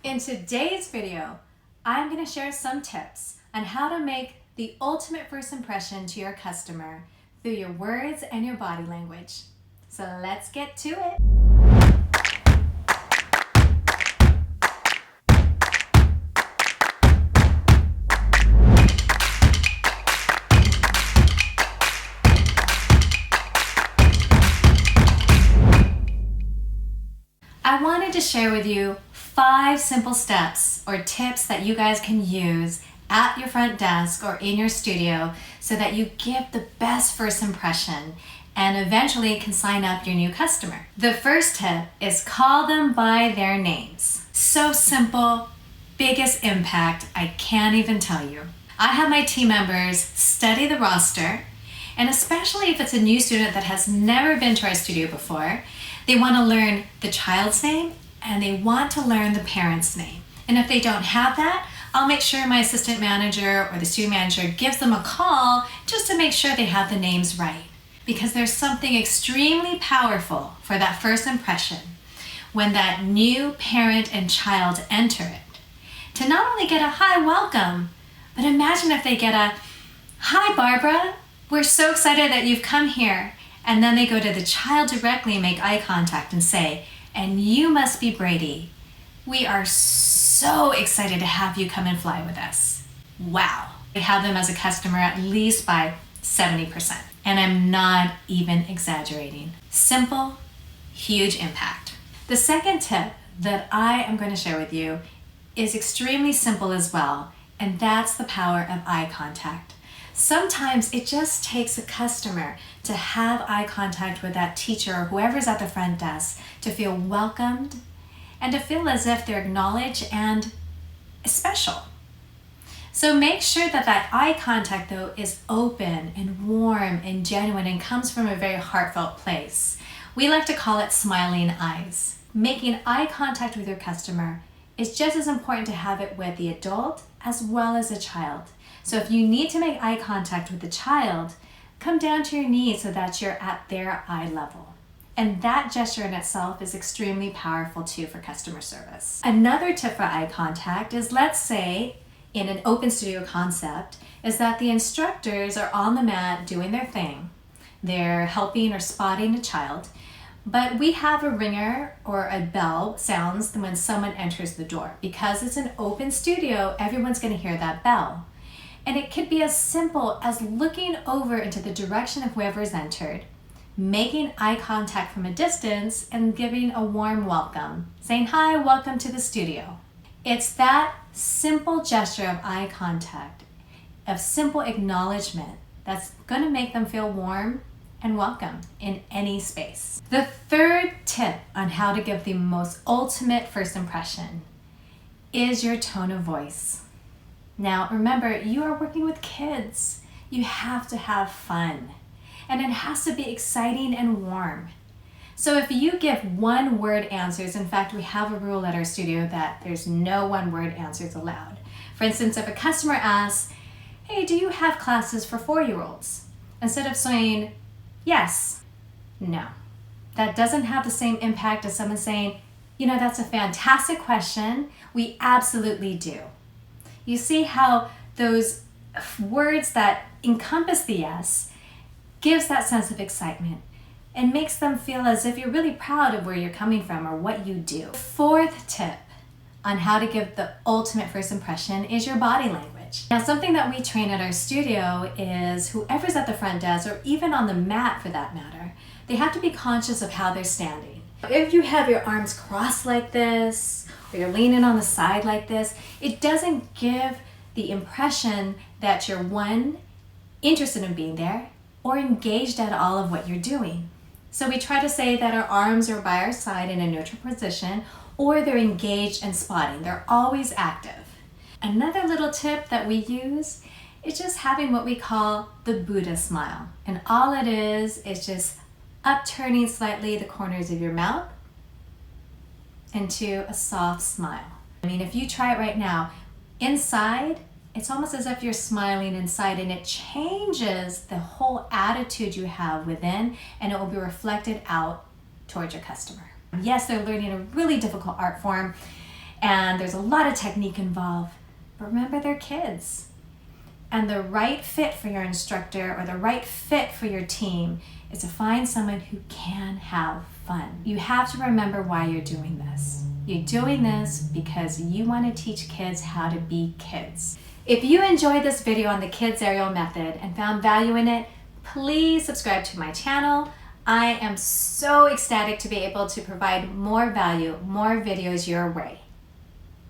In today's video, I'm going to share some tips on how to make the ultimate first impression to your customer through your words and your body language. So let's get to it. I wanted to share with you 5 simple steps or tips that you guys can use at your front desk or in your studio so that you give the best first impression and eventually can sign up your new customer. The first tip is call them by their names. So simple, biggest impact, I can't even tell you. I have my team members study the roster, and especially if it's a new student that has never been to our studio before, they want to learn the child's name and they want to learn the parent's name. And if they don't have that, I'll make sure my assistant manager or the student manager gives them a call just to make sure they have the names right. Because there's something extremely powerful for that first impression when that new parent and child enter it. To not only get a hi, welcome, but imagine if they get a hi, Barbara, we're so excited that you've come here. And then they go to the child directly and make eye contact and say, and you must be Brady. We are so excited to have you come and fly with us. Wow. I have them as a customer at least by 70%. And I'm not even exaggerating. Simple, huge impact. The second tip that I am going to share with you is extremely simple as well, and that's the power of eye contact. Sometimes it just takes a customer to have eye contact with that teacher or whoever's at the front desk to feel welcomed and to feel as if they're acknowledged and special. So make sure that that eye contact though is open and warm and genuine and comes from a very heartfelt place. We like to call it smiling eyes. Making eye contact with your customer is just as important to have it with the adult as well as a child. So if you need to make eye contact with the child, come down to your knees so that you're at their eye level. And that gesture in itself is extremely powerful too for customer service. Another tip for eye contact is, let's say in an open studio concept, is that the instructors are on the mat doing their thing. They're helping or spotting a child, but we have a ringer or a bell sounds when someone enters the door. Because it's an open studio, everyone's going to hear that bell. And it could be as simple as looking over into the direction of whoever's entered, making eye contact from a distance and giving a warm welcome, saying, hi, welcome to the studio. It's that simple gesture of eye contact, of simple acknowledgement, that's going to make them feel warm and welcome in any space. The third tip on how to give the most ultimate first impression is your tone of voice. Now, remember, you are working with kids. You have to have fun. And it has to be exciting and warm. So if you give one-word answers, in fact, we have a rule at our studio that there's no one-word answers allowed. For instance, if a customer asks, hey, do you have classes for 4-year-olds? Instead of saying, yes, no. That doesn't have the same impact as someone saying, you know, that's a fantastic question. We absolutely do. You see how those words that encompass the yes gives that sense of excitement and makes them feel as if you're really proud of where you're coming from or what you do. Fourth tip on how to give the ultimate first impression is your body language. Now, something that we train at our studio is whoever's at the front desk or even on the mat for that matter, they have to be conscious of how they're standing. If you have your arms crossed like this, or you're leaning on the side like this, it doesn't give the impression that you're, one, interested in being there, or engaged at all of what you're doing. So we try to say that our arms are by our side in a neutral position, or they're engaged and spotting. They're always active. Another little tip that we use is just having what we call the Buddha smile. And all it is just upturning slightly the corners of your mouth into a soft smile. I mean, if you try it right now, inside, it's almost as if you're smiling inside, and it changes the whole attitude you have within, and it will be reflected out towards your customer. Yes, they're learning a really difficult art form, and there's a lot of technique involved. But remember, they're kids. And the right fit for your instructor or the right fit for your team is to find someone who can have fun. You have to remember why you're doing this. You're doing this because you want to teach kids how to be kids. If you enjoyed this video on the Kids Aerial Method and found value in it, please subscribe to my channel. I am so ecstatic to be able to provide more value, more videos your way.